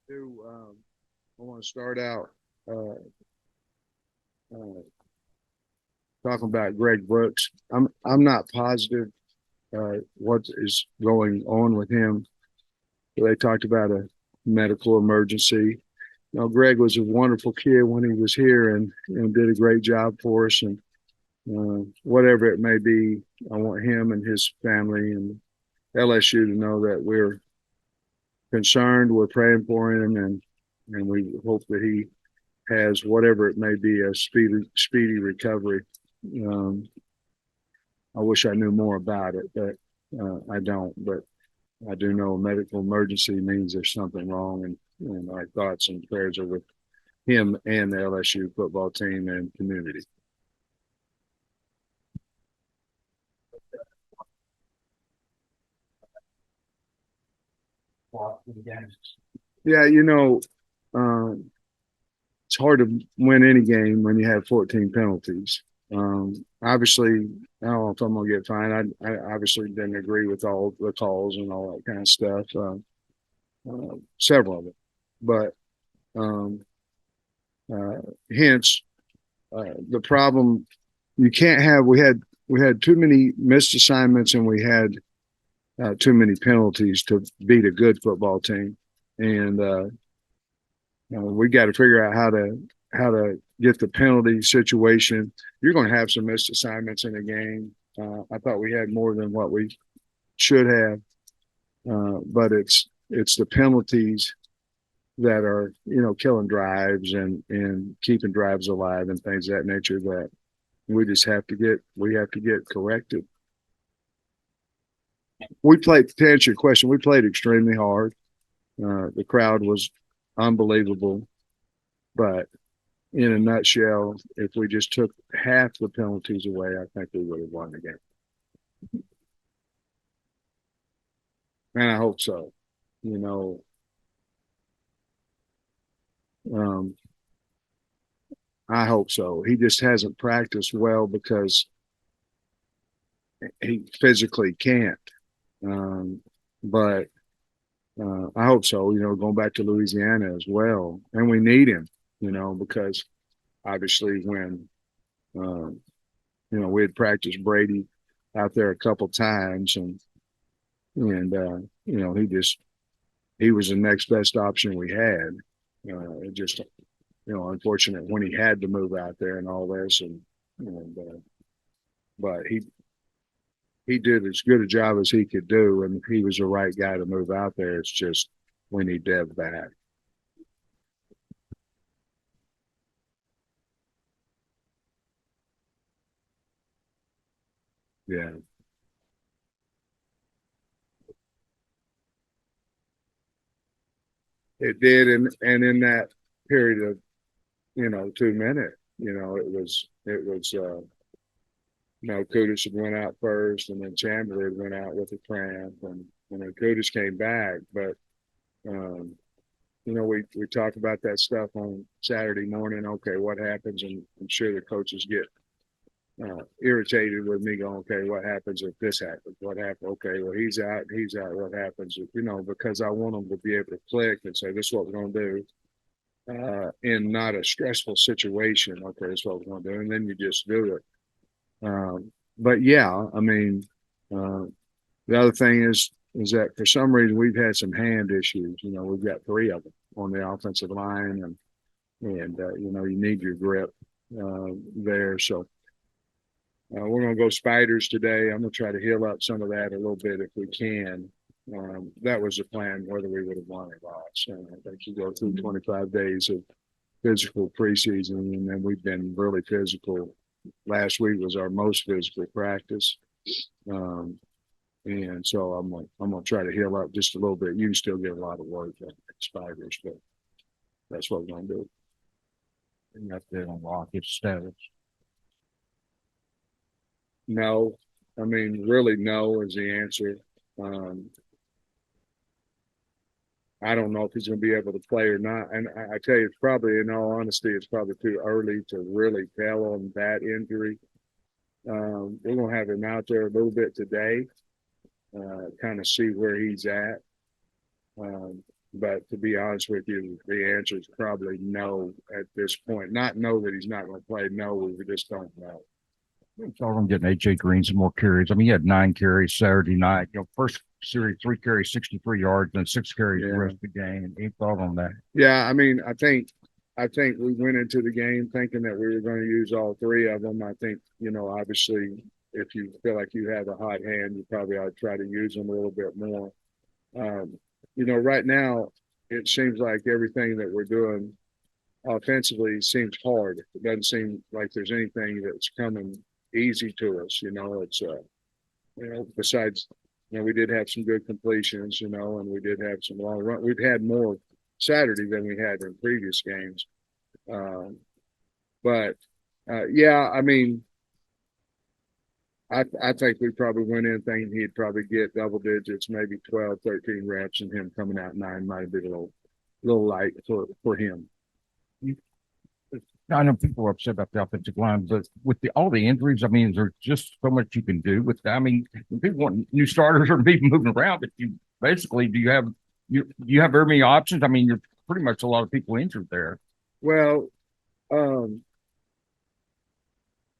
do. I want to start out uh, uh, talking about Greg Brooks. I'm not positive what is going on with him. They talked about a medical emergency. Greg was a wonderful kid when he was here and did a great job for us. And whatever it may be, I want him and his family and LSU to know that we're concerned. We're praying for him, and we hope that he has whatever it may be a speedy recovery. Um, I wish I knew more about it, but I don't. But I do know a medical emergency means there's something wrong, and our thoughts and prayers are with him and the LSU football team and community. Yeah, um, it's hard to win any game when you have 14 penalties. Obviously, I don't know if I'm gonna get fined. I obviously didn't agree with all the calls and all that kind of stuff. Several of it, but um, uh, hence the problem. You can't have. We had too many missed assignments and we had too many penalties to beat a good football team, and we got to figure out how to get the penalty situation. You're going to have some missed assignments in a game. I thought we had more than what we should have, but it's the penalties that are killing drives and keeping drives alive and things of that nature that we have to get corrected. We played to answer your question. We played extremely hard. The crowd was unbelievable, but in a nutshell, if we just took half the penalties away, I think we would have won the game. And I hope so. You know, um, I hope so. He just hasn't practiced well because he physically can't. Um, but I hope so. Going back to Louisiana as well, and we need him. Because obviously when um, we had practiced Brady out there a couple times, and he was the next best option we had. It just unfortunate when he had to move out there and all this, and but he did as good a job as he could do, and he was the right guy to move out there. It's just we need Dev back. Yeah, it did, and in that period of 2 minutes, it was Kudus had went out first, and then Chandler had went out with a cramp, and then Kudus came back, but um, we talk about that stuff on Saturday morning. Okay, what happens? And I'm sure the coaches get irritated with me going, okay, what happens if this happens? What happens? Okay, well, he's out. He's out. What happens? Because I want them to be able to click and say, this is what we're going to do in not a stressful situation. Okay, this is what we're going to do. And then you just do it. But yeah, I mean, uh, the other thing is that for some reason we've had some hand issues. We've got three of them on the offensive line, and you need your grip there. So we're going to go spiders today. I'm going to try to heal up some of that a little bit if we can. That was the plan, whether we would have won or lost. I think you go through 25 days of physical preseason, and then we've been really physical. Last week was our most physical practice. Um, and so I'm gonna try to heal up just a little bit. You can still get a lot of work at spiders, but that's what we're gonna do. You have to unlock its status. No, I mean really no is the answer. Um, I don't know if he's gonna be able to play or not. And I tell you, it's probably, in all honesty, it's probably too early to really tell on that injury. We're gonna have him out there a little bit today, kind of see where he's at. Um, But to be honest with you, the answer is probably no at this point. Not know that he's not going to play. No, we just don't know. It's all I'm getting AJ Green some more carries. I mean, he had 9 carries Saturday night. First series, 3 carries, 63 yards, and 6 carries the rest of the game. Any thought on that? Yeah, I mean, I think we went into the game thinking that we were going to use all 3 of them. I think, obviously, if you feel like you have a hot hand, you probably ought to try to use them a little bit more. Right now, it seems like everything that we're doing offensively seems hard. It doesn't seem like there's anything that's coming easy to us. It's besides, we did have some good completions, and we did have some long run. We've had more Saturday than we had in previous games. Yeah, I mean, I think we probably went in thinking he'd probably get double digits, maybe 12, 13 reps, and him coming out 9 might have been a little light for him. I know people are upset about the offensive line, but with all the injuries, I mean, there's just so much you can do with that. I mean, people want new starters or people moving around, but do you have very many options? I mean, you're pretty much a lot of people injured there. Well, the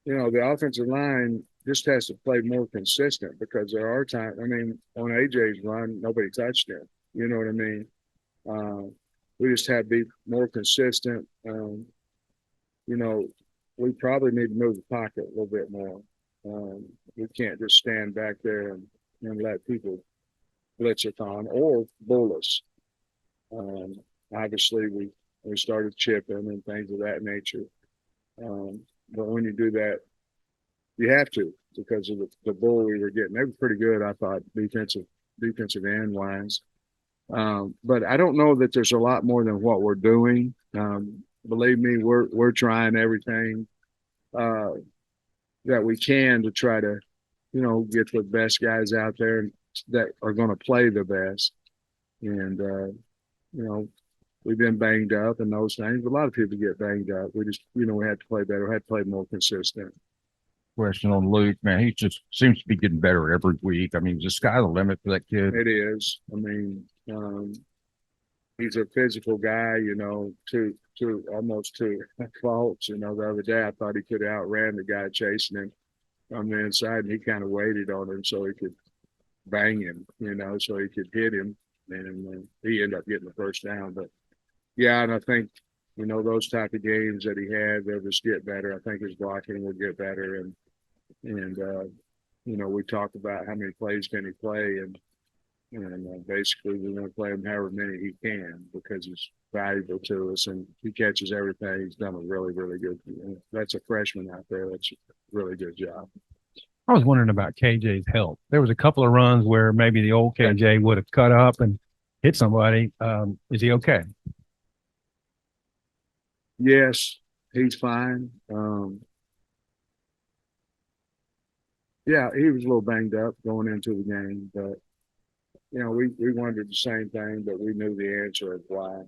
offensive line just has to play more consistent because there are times. I mean, on AJ's run, nobody touched him. You know what I mean? We just have to be more consistent. We probably need to move the pocket a little bit more. We can't just stand back there and let people blitz it on or bull us. Obviously, we started chipping and things of that nature. But when you do that, you have to because of the bull we were getting. They were pretty good, I thought, defensive end wise. But I don't know that there's a lot more than what we're doing. Believe me, we're trying everything that we can to try to, get the best guys out there that are going to play the best. And we've been banged up and those things. A lot of people get banged up. We just, we had to play better. We had to play more consistent. Question on Luke, man. He just seems to be getting better every week. I mean, is the sky the limit for that kid? It is. I mean, he's a physical guy, to almost to faults. The other day I thought he could have outran the guy chasing him on the inside, and he kind of waited on him so he could bang him, so he could hit him, and he ended up getting the first down. But yeah, and I think those type of games that he had, they'll just get better. I think his blocking will get better, and we talked about how many plays can he play, and basically we're going to play him however many he can because he's valuable to us and he catches everything. He's done a really, really good. That's a freshman out there. That's a really good job. I was wondering about KJ's health. There was a couple of runs where maybe the old KJ would have cut up and hit somebody. Is he okay? Yes, he's fine. Yeah, he was a little banged up going into the game, but we wondered the same thing, but we knew the answer of why,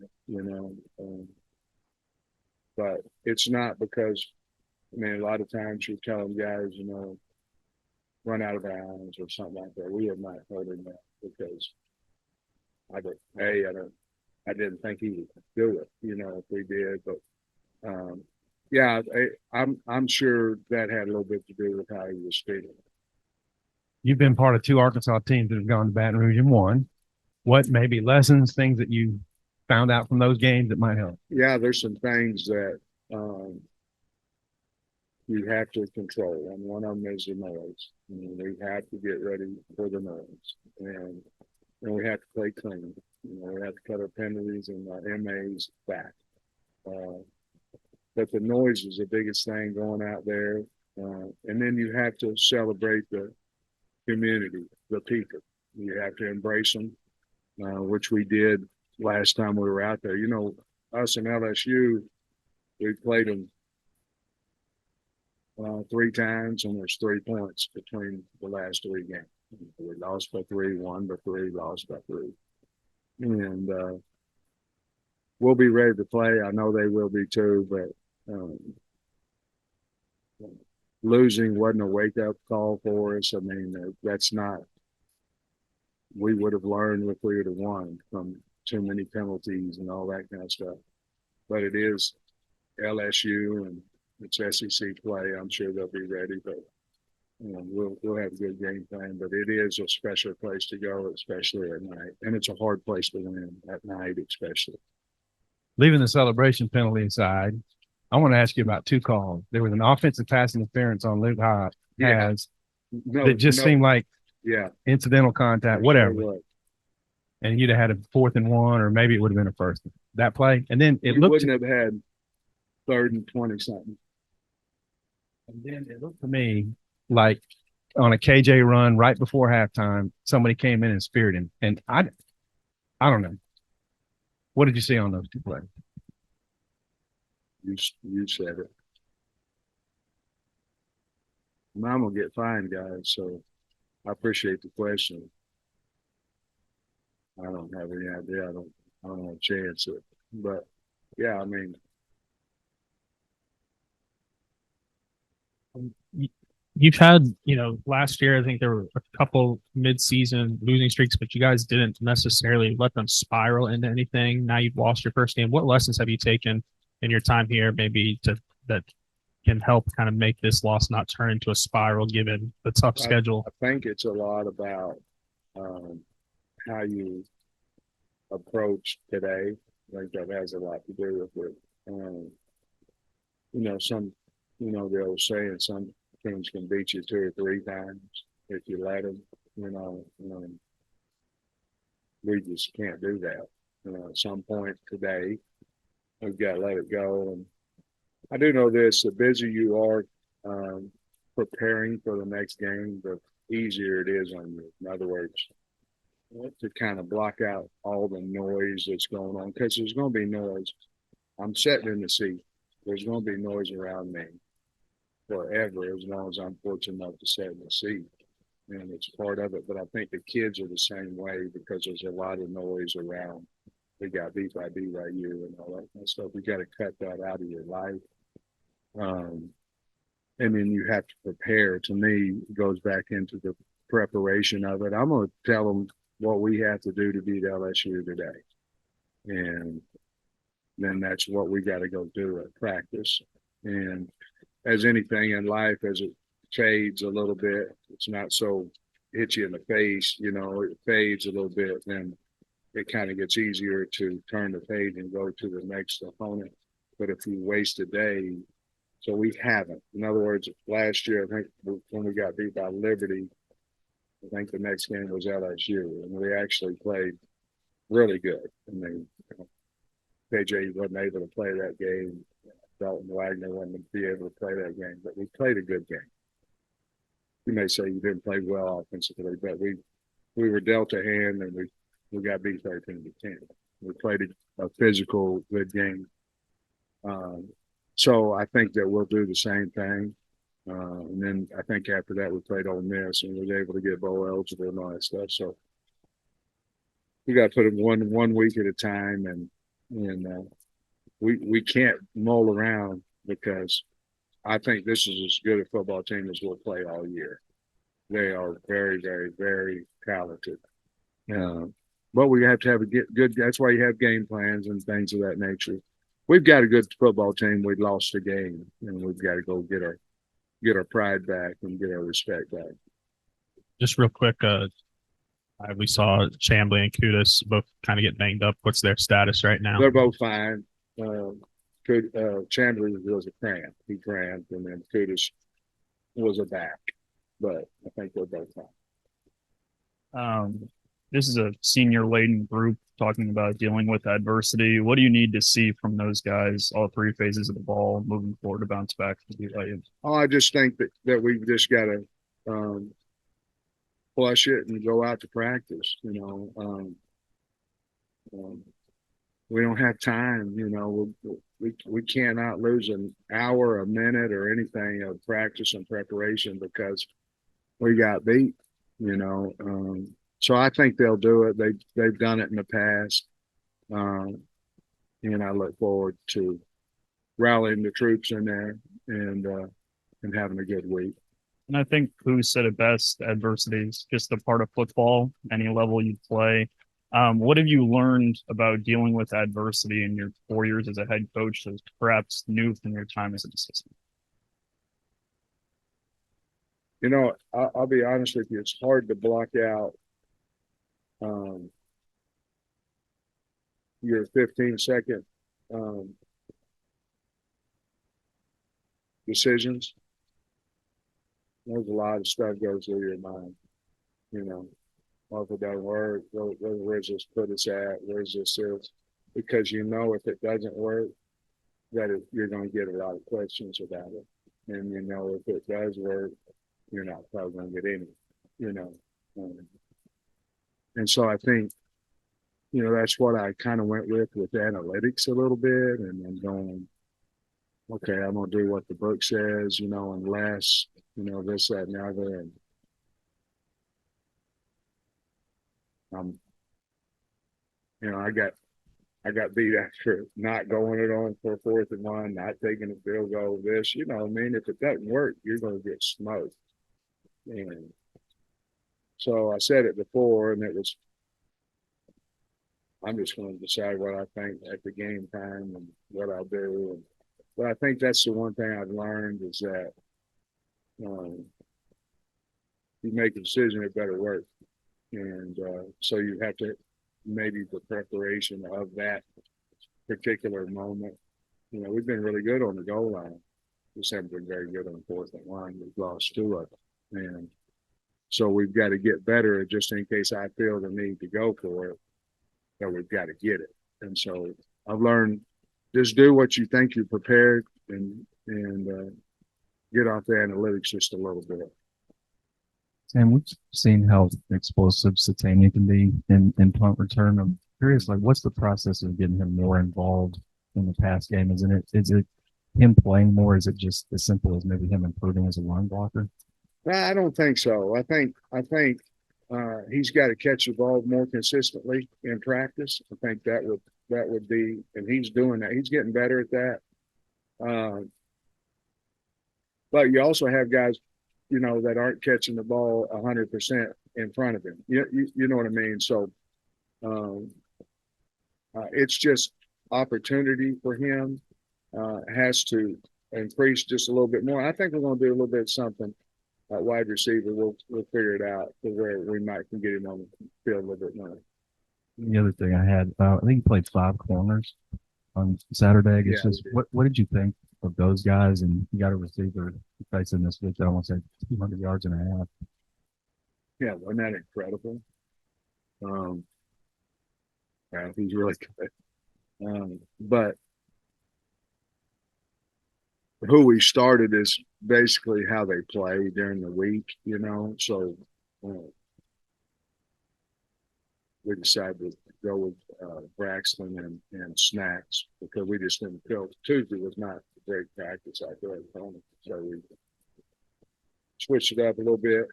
but it's not because, a lot of times you're telling guys, run out of bounds or something like that. We have not heard him that because I didn't think he would do it, if we did, but yeah, I'm sure that had a little bit to do with how he was feeling. You've been part of 2 Arkansas teams that have gone to Baton Rouge and won. What maybe lessons, things that you found out from those games that might help? Yeah, there's some things that you have to control, and one of them is the noise. We have to get ready for the noise, and we have to play clean. We have to cut our penalties and our MAs back. But the noise is the biggest thing going out there, and then you have to celebrate the community, the people. You have to embrace them, which we did last time we were out there. Us and LSU, we played them 3 times, and there's 3 points between the last 3 games. We lost by 3, won by 3, lost by 3. And we'll be ready to play. I know they will be too, but losing wasn't a wake-up call for us. That's not – we would have learned if we would have won from too many penalties and all that kind of stuff. But it is LSU and it's SEC play. I'm sure they'll be ready, but we'll have a good game plan. But it is a special place to go, especially at night, and it's a hard place to win at night, especially. Leaving the celebration penalty aside, I want to ask you about two calls. There was an offensive pass interference on Luke Haas that just seemed like incidental contact, whatever. Sure, and you'd have had a 4th and 1, or maybe it would have been a first. That play, and then we wouldn't have had 3rd and 20 something. And then it looked to me like on a KJ run right before halftime, somebody came in and speared him. And I don't know. What did you see on those two plays? You said it. I'm gonna get fined, guys. So I appreciate the question. I don't have any idea. I don't have a chance it. But yeah, I mean, you've had, last year, I think there were a couple mid-season losing streaks, but you guys didn't necessarily let them spiral into anything. Now you've lost your first game. What lessons have you taken in your time here, maybe that can help kind of make this loss not turn into a spiral given the tough schedule? I think it's a lot about how you approach today. I think that has a lot to do with it. The old saying, some teams can beat you 2 or 3 times if you let them. We just can't do that. At some point today, we've got to let it go. And I do know this: the busier you are preparing for the next game, the easier it is on you. In other words, to kind of block out all the noise that's going on, because there's going to be noise. I'm sitting in the seat. There's going to be noise around me forever, as long as I'm fortunate enough to sit in the seat. And it's part of it. But I think the kids are the same way, because there's a lot of noise around. We got beat by BYU and all that kind of stuff. We got to cut that out of your life. And then you have to prepare. To me, it goes back into the preparation of it. I'm going to tell them what we have to do to beat LSU today. And then that's what we got to go do at practice. And as anything in life, as it fades a little bit, it's not so hit you in the face, it fades a little bit, then it kind of gets easier to turn the page and go to the next opponent. But if you waste a day, so we haven't. In other words, last year, I think when we got beat by Liberty, I think the next game was LSU, and we actually played really good. And KJ wasn't able to play that game. Dalton Wagner wasn't be able to play that game, but we played a good game. You may say you didn't play well offensively, but we were dealt a hand, and we got beat 13-10. We played a physical, good game. So I think that we'll do the same thing. And then I think after that we played Ole Miss and we were able to get bowl eligible and all that stuff. So we got to put it one week at a time, and we can't mull around, because I think this is as good a football team as we'll play all year. They are very, very, very talented. But we have to have a good. That's why you have game plans and things of that nature. We've got a good football team. We lost the game, and we've got to go get our pride back and get our respect back. Just real quick, we saw Chambly and Kudus both kind of get banged up. What's their status right now? They're both fine. Chambly was a cramp. He cramped, and then Kudus was a back. But I think they're both fine. This is a senior-laden group talking about dealing with adversity. What do you need to see from those guys, all 3 phases of the ball, moving forward to bounce back to the BYU? I just think that we've just got to flush it and go out to practice. We don't have time. We cannot lose an hour, a minute, or anything of practice and preparation because we got beat. So I think they'll do it. They've done it in the past, and I look forward to rallying the troops in there and having a good week. And I think who said it best, adversity is just a part of football, any level you play. What have you learned about dealing with adversity in your 4 years as a head coach that's perhaps new from your time as an assistant? You know, I'll be honest with you. It's hard to block out um, your 15-second decisions. There's a lot of stuff goes through your mind. You know, well, if it doesn't work, where's this put us at? Where's this is? Because you know, if it doesn't work, you're going to get a lot of questions about it. And you know, if it does work, you're not probably going to get any, you know. And so I think, you know, that's what I kind of went with analytics a little bit, and then going, okay, I'm going to do what the book says, you know, unless, you know, this, that, and the other. And you know, I got beat after not going it on for 4th and 1, not taking a field goal. This, you know, I mean, if it doesn't work, you're going to get smoked. And so I said it before, and it was, I'm just going to decide what I think at the game time and what I'll do. And, but I think that's the one thing I've learned is that you make a decision, it better work. And so you have to maybe the preparation of that particular moment. You know, we've been really good on the goal line. We just haven't been very good on 4th and 1. We've lost 2 of them. And so we've got to get better just in case I feel the need to go for it, that we've got to get it. And so I've learned just do what you think you're prepared and get off the analytics just a little bit. And we've seen how explosive Satania can be in punt return. I'm curious, like, what's the process of getting him more involved in the pass game? Is it him playing more? Is it just as simple as maybe him improving as a line blocker? I don't think so. I think he's got to catch the ball more consistently in practice. I think that would be, and he's doing that. He's getting better at that. But you also have guys, you know, that aren't catching the ball 100% in front of him. You know what I mean? So it's just opportunity for him has to increase just a little bit more. I think we're going to do a little bit of something at wide receiver. We'll figure it out to where we might can get him on the field a little bit more. The other thing I had, I think he played 5 corners on Saturday. I guess what did you think of those guys? And you got a receiver facing this week that I want to say 200 yards and a half. Yeah, wasn't that incredible? Yeah, he's really good. But who we started is basically how they play during the week, you know. So we decided to go with Braxton and Snacks because we just didn't feel Tuesday was not a great practice out there at home. So we switched it up a little bit.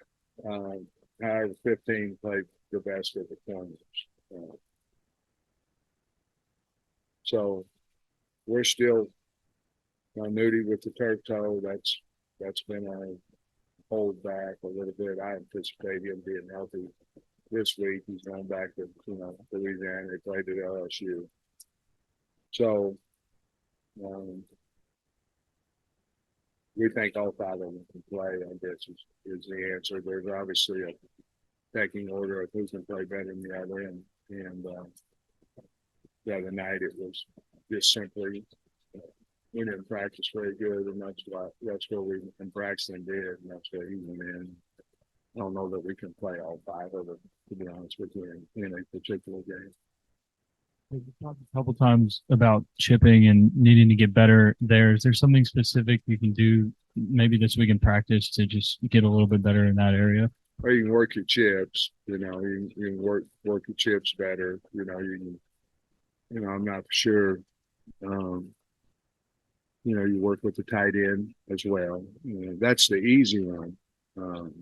However, 15 played the best of the corners. So we're still Nudie with the turf toe. That's been our hold back a little bit. I anticipate him being healthy this week. He's going back to Louisiana. They played at LSU. So we think all 5 of them can play. I guess is the answer. There's obviously a pecking order of who's going to play better than the other. And the other night it was just simply we didn't practice very good, and that's where we and Braxton did, and that's where he went in. I don't know that we can play all 5 of them, to be honest with you, in a particular game. We've talked a couple times about chipping and needing to get better there. Is there something specific you can do maybe this week in practice to just get a little bit better in that area? Or you can work your chips, you can work your chips better. I'm not sure. You work with the tight end as well. That's the easy one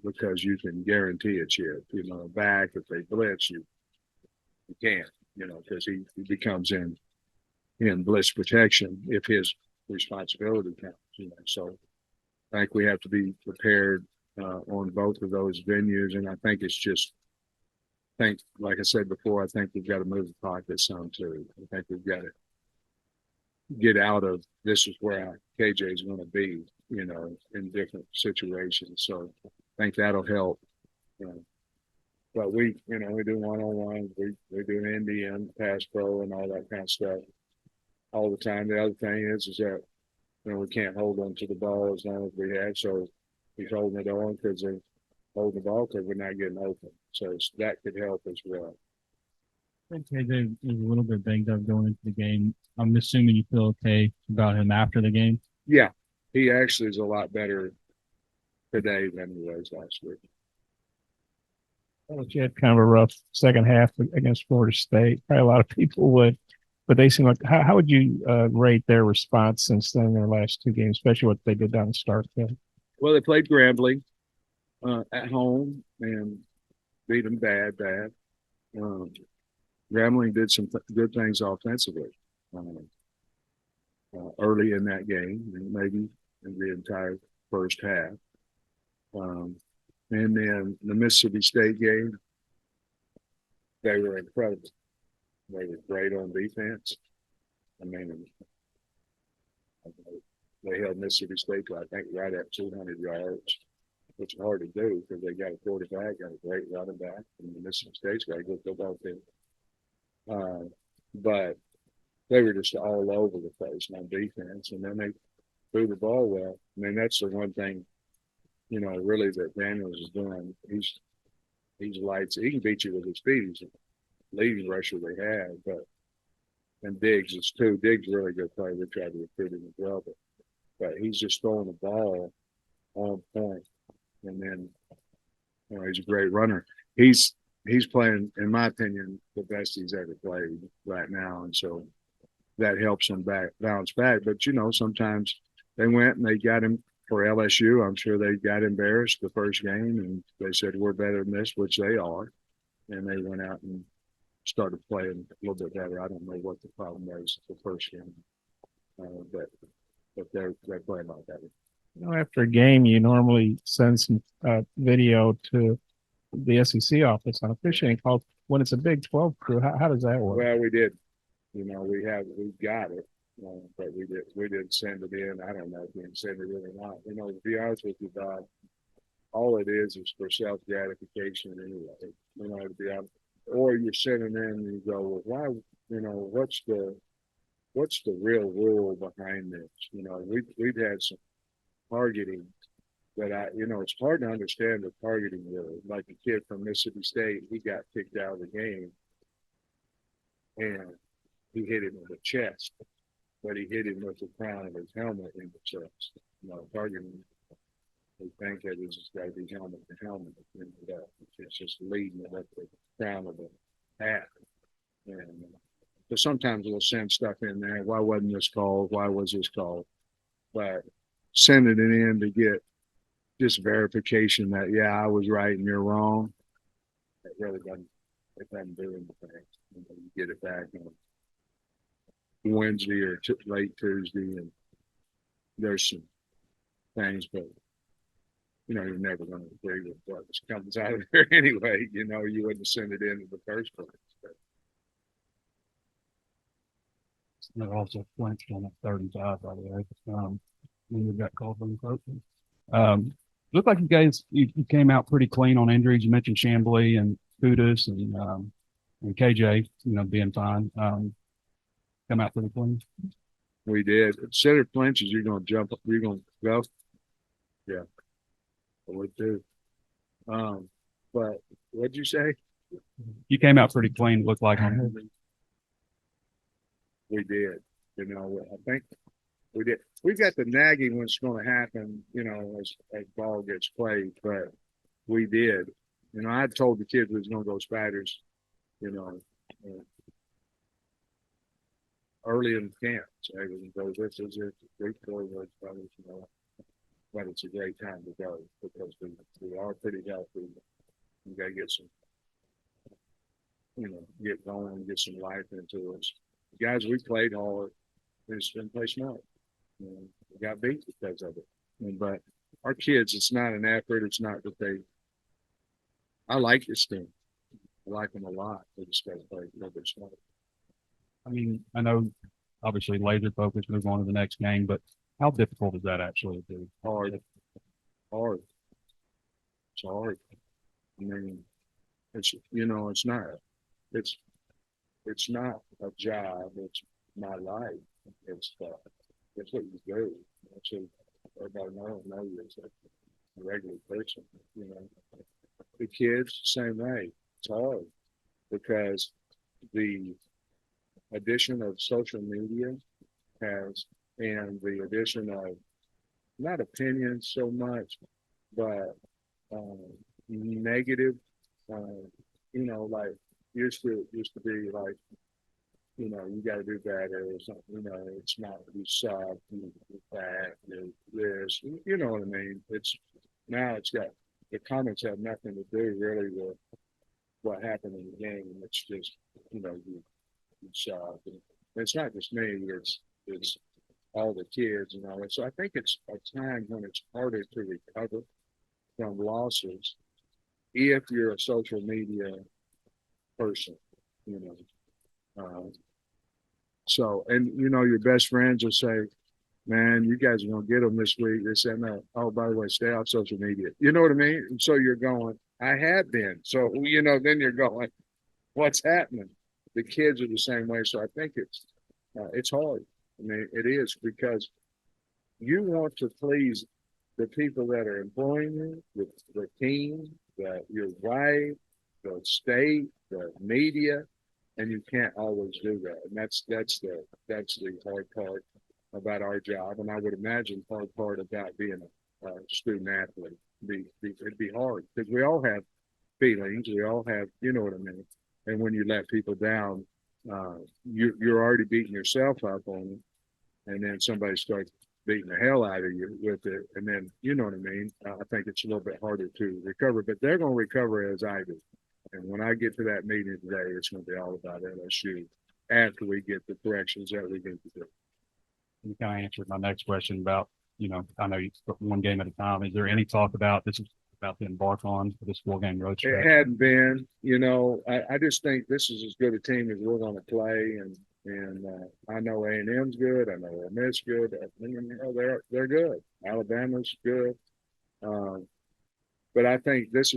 because you can guarantee a chip. Back if they blitz you can't. Because he becomes in blitz protection if his responsibility counts. So I think we have to be prepared on both of those venues, and I think it's just think, like I said before, I think we've got to move the pocket some too. I think we've got to get out of this is where KJ is going to be, you know, in different situations. So I think that'll help. But we, you know, we do one-on-ones, we do NDM, pass pro, and all that kind of stuff all the time. The other thing is that, you know, we can't hold on to the ball as long as we have. So he's holding it on because they're holding the ball because we're not getting open. So that could help as well. I think KJ is a little bit banged up going into the game. I'm assuming you feel okay about him after the game. Yeah, he actually is a lot better today than he was last week. Well, you had kind of a rough second half against Florida State. Probably a lot of people would, but they seem like, how would you rate their response since then in their last two games, especially what they did down the start there? Well, they played Grambling at home and beat them bad. Grambling did some good things offensively early in that game, and maybe in the entire first half. And then the Mississippi State game, they were incredible. They were great on defense. I mean, they held Mississippi State to, I think, right at 200 yards, which is hard to do because they got a quarterback, got a great running back, and the Mississippi State's got a good football team. But they were just all over the place on defense, and then they threw the ball well. I mean, that's the one thing, you know, really that Daniels is doing. He's lights. He can beat you with his speed. He's the leading rusher they have, and Diggs is too. Diggs is a really good player. We tried to recruit him as well, but he's just throwing the ball on point, and then, you know, he's a great runner. He's playing, in my opinion, the best he's ever played right now, and so that helps him bounce back. But you know, sometimes they went and they got him for LSU. I'm sure they got embarrassed the first game, and they said we're better than this, which they are, and they went out and started playing a little bit better. I don't know what the problem was the first game, but they're playing a lot better. You know, after a game, you normally send some video to the SEC office on officiating calls. When it's a Big 12 crew, how does that work? Well, we did. You know, we've got it, but we didn't send it in. I don't know if we can send it in or not. You know, to be honest with you, Bob, all it is for self gratification anyway. You know, to be honest, or you're sitting in and you go, well, why? You know, what's the real rule behind this? You know, we've had some targeting that you know, it's hard to understand the targeting rule. Like a kid from Mississippi State, he got kicked out of the game, and he hit him in the chest, but he hit him with the crown of his helmet in the chest. You know, targeting, they think that it's just got to be helmet to helmet. It's just leading it up the crown of the hat. And so sometimes we'll send stuff in there. Why wasn't this called? Why was this called? But sending it in to get just verification that, yeah, I was right and you're wrong, it really doesn't do anything. You get it back on Wednesday or late Tuesday, and there's some things, but you know, you're never going to agree with what comes out of there anyway. You know, you wouldn't send it in the first place. But. They're also flinched on a 35, by the way. When we got called from the looked like you guys you came out pretty clean on injuries. You mentioned Chambly and Kudus and KJ, you know, being fine. Come out pretty clean. We did. Center flinches, you're going to jump up. You're going to go. Yeah, I would too. But what'd you say? You came out pretty clean. Looked like on. We did. You know, I think we did. We've got the nagging what's going to happen, you know, as ball gets played, but we did. You know, I told the kids we was going to go Spiders, you know, early in camp. So I was going to go, this is a great forward, Spiders, you know, but it's a great time to go because we are pretty healthy. We got to get some, you know, get going and get some life into us. The guys, we played hard. We just didn't play smart. You know, we got beat because of it. But our kids, it's not an effort. It's not that I like this team. I like them a lot. They just got to play a little bit smarter. I mean, I know obviously laser focus, move on to the next game, but how difficult is that actually to do? Hard. It's hard. I mean, it's it's it's not a job. It's my life. It's what you do. It's what everybody knows you as a regular person. You know, the kids same way. It's hard because the addition of social media has, and the addition of not opinions so much, but negative. Uh, like used to be like, you got to do better or something. It's not you suck, you that, you this. You know what I mean? It's now it's got the comments have nothing to do really with what happened in the game. It's just you suck. And it's not just me. It's all the kids and all that. So I think it's a time when it's harder to recover from losses if you're a social media person, you know. So, and your best friends will say, man, you guys are going to get them this week. They say, no, oh, by the way, stay off social media. You know what I mean? And so you're going, I have been. So, then you're going, what's happening? The kids are the same way. So I think it's hard. I mean, it is because you want to please the people that are employing you, the team, your wife, the state, the media, and you can't always do that. And that's the hard part about our job. And I would imagine hard part about being a student athlete. It'd be hard because we all have feelings. We all have, you know what I mean. And when you let people down, you're already beating yourself up on it, and then somebody starts beating the hell out of you with it, and then you know what I mean. I think it's a little bit harder to recover, but they're going to recover as I do. And when I get to that meeting today, it's going to be all about LSU after we get the corrections that we need to do. You kind of answered my next question about, I know you put one game at a time. Is there any talk about this is about to embark on for this 4-game road It trip? hadn't been, I just think this is as good a team as we're going to play, and I know A&M's good. I know Ole Miss good. They're good. Alabama's good. But I think this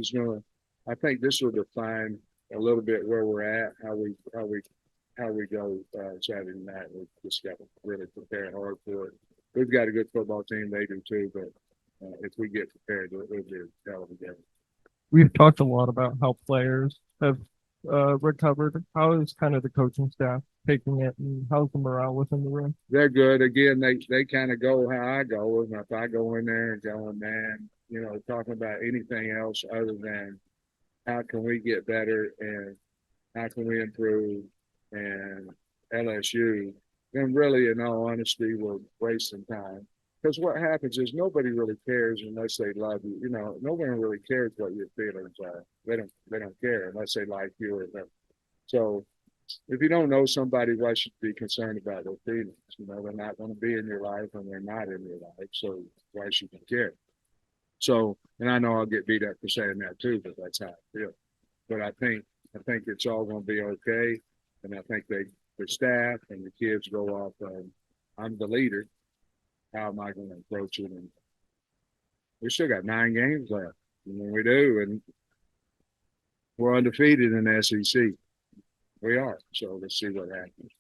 will define a little bit where we're at, how we go Saturday night. We just got to really prepare hard for it. We've got a good football team. They do too. But if we get prepared, it'll be a hell of a game. We've talked a lot about how players have recovered. How is kind of the coaching staff taking it, and how's the morale within the room? They're good. Again, they kind of go how I go. And if I go in there and going, man, talking about anything else other than how can we get better and how can we improve and LSU, then really, in all honesty, we're wasting time. Because what happens is nobody really cares unless they love you. No one really cares what your feelings are. They don't care unless they like you or them. So if you don't know somebody, why should you be concerned about their feelings? They're not going to be in your life and they're not in your life. So why should you care? So, and I know I'll get beat up for saying that too, but that's how I feel. But I think it's all going to be okay. And I think the staff and the kids go off. I'm the leader. How am I going to approach it? And we still got 9 games left. And when we do, and we're undefeated in the SEC. We are. So let's see what happens.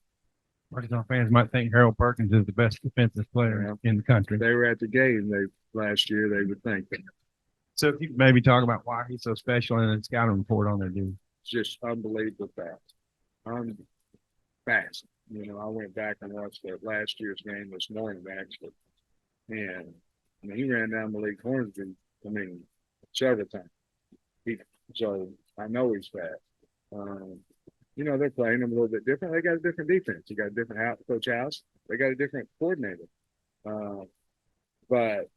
Arkansas fans might think Harold Perkins is the best defensive player in the country. They were at the game last year. They would think that. So if you could maybe talk about why he's so special and the scouting report on there, dude. It's just unbelievable fast. Fast. I went back and watched that last year's game this morning, actually. And he ran down the league Hornsby, several times. So I know he's fast. They're playing him a little bit different. They got a different defense. They got a different coach house. They got a different coordinator. But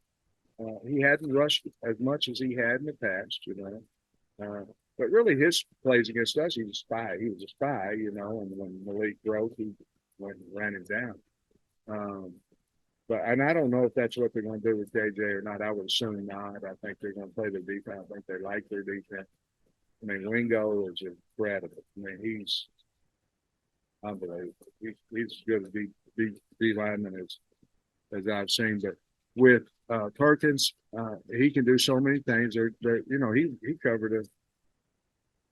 he hadn't rushed as much as he had in the past, But really, his plays against us, he was a spy. He was a spy, and when Malik broke, he went and ran him down. And I don't know if that's what they're going to do with JJ or not. I would assume not. I think they're going to play their defense. I think they like their defense. I mean, Wingo is incredible. I mean, he's unbelievable. He's as good a D lineman as I've seen. But with Perkins, he can do so many things. He covered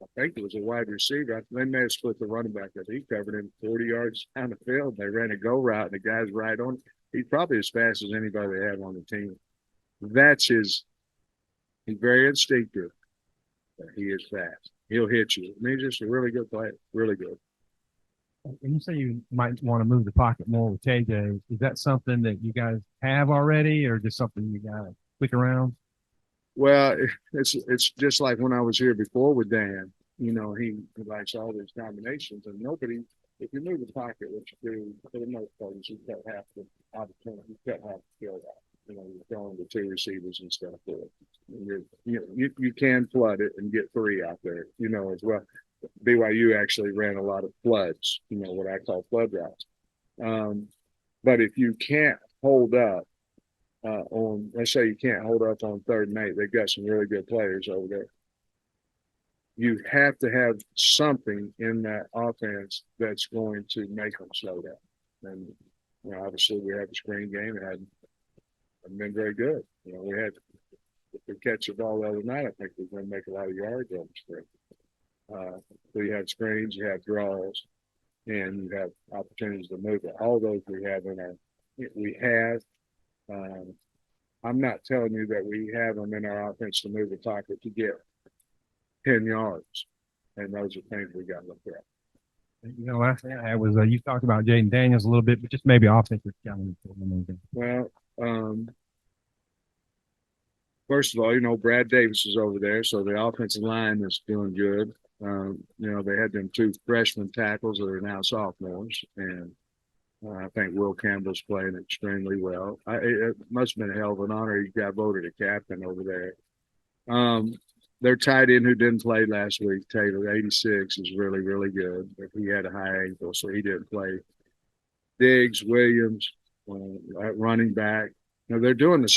I think it was a wide receiver. They may have split the running back up. He covered him 40 yards down the field. They ran a go route, and the guy's right on. He's probably as fast as anybody they have on the team. He's very instinctive. But he is fast. He'll hit you. I mean, he's just a really good player. Really good. When you say you might want to move the pocket more with KJ, is that something that you guys have already, or just something you got to click around? Well, it's just like when I was here before with Dan. He likes all these combinations, and nobody. If you move the pocket, what you do for the most part is you cut half the opportunity, you cut half the field out. You're throwing the two receivers and stuff for it. You can flood it and get three out there, as well. BYU actually ran a lot of floods, what I call flood routes. But if you can't hold up let's say you can't hold up on 3rd and 8, they've got some really good players over there. You have to have something in that offense that's going to make them slow down. And obviously we have a screen game. It hadn't been very good. If we catch the ball the other night, I think we're going to make a lot of yards on the screen. So you have screens, you have draws, and you have opportunities to move it. All those we have I'm not telling you that we have them in our offense to move the pocket to get 10 yards. And those are things we got to look at. Last thing I had was you talked about Jaden Daniels a little bit, but just maybe offensive challenge. Well, first of all, Brad Davis is over there, so the offensive line is doing good. They had them 2 freshman tackles that are now sophomores, and I think Will Campbell's playing extremely well. It must have been a hell of an honor. He got voted a captain over there. Their tight end who didn't play last week, Taylor, 86, is really, really good. But he had a high ankle, so he didn't play. Diggs, Williams, running back. They're doing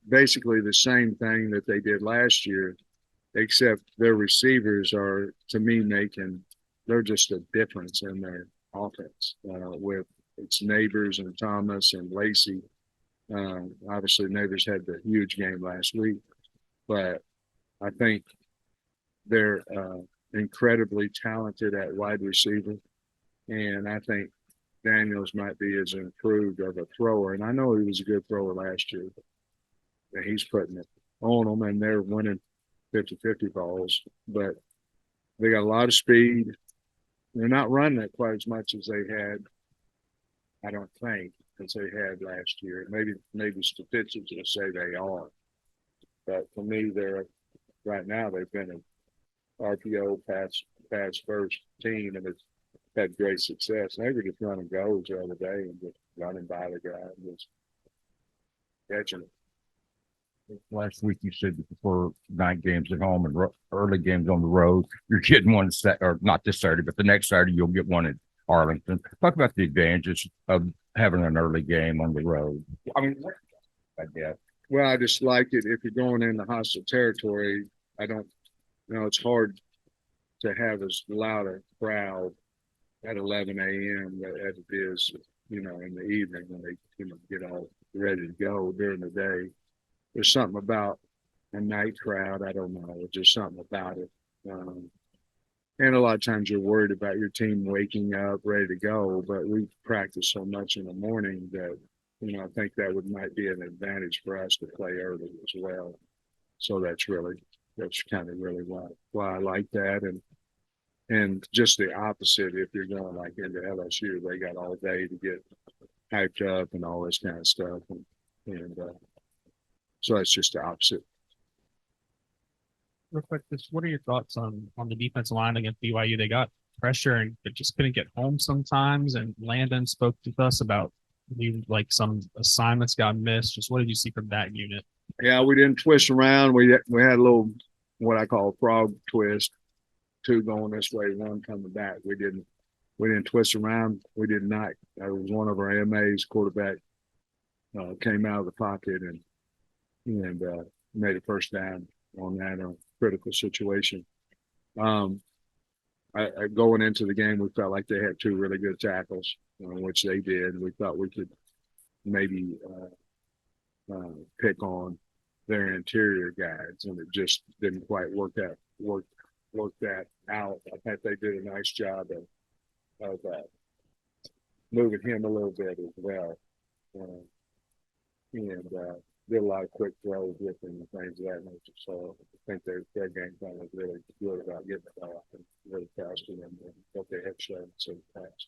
basically the same thing that they did last year, except their receivers are, to me, they're just a difference in their offense with its Neighbors and Thomas and Lacey. Obviously, Neighbors had the huge game last week, but I think they're incredibly talented at wide receiver, and I think Daniels might be as improved of a thrower. And I know he was a good thrower last year, but he's putting it on them, and they're winning 50-50 balls. But they got a lot of speed. They're not running it quite as much as they had, I don't think, as they had last year. Maybe statistics will say they are. But for me, right now they've been an RPO pass first team, and it's had great success. They were just running goals the other day and just running by the guy and just catching it. Last week you said before night games at home and early games on the road, you're getting one or not this Saturday, but the next Saturday you'll get one in Arlington. Talk about the advantages of having an early game on the road. I mean, I guess. Well, I just like it. If you're going into hostile territory, it's hard to have as loud a crowd at 11 a.m. as it is, in the evening when they, get all ready to go during the day. There's something about a night crowd. I don't know. There's just something about it. And a lot of times you're worried about your team waking up ready to go, but we practice so much in the morning that, I think that might be an advantage for us to play early as well. So that's kind of really why I like that. And just the opposite, if you're going like into LSU, they got all day to get hyped up and all this kind of stuff. And so that's just the opposite. Real quick, what are your thoughts on the defensive line against BYU? They got pressure and but just couldn't get home sometimes. And Landon spoke to us about some assignments got missed. Just what did you see from that unit? Yeah, we didn't twist around. We had a little what I call a frog twist, 2 going this way, 1 coming back. We didn't twist around. We did not. That was one of our MAs. Quarterback came out of the pocket and made a first down on that critical situation. Going into the game, we felt like they had two really good tackles, which they did. We thought we could maybe pick on their interior guys, and it just didn't quite work that out. I think they did a nice job of moving him a little bit as well, and did a lot of quick throws with him and things of that nature. So I think their game plan was really good about getting it off and really fast and what they had shown so fast.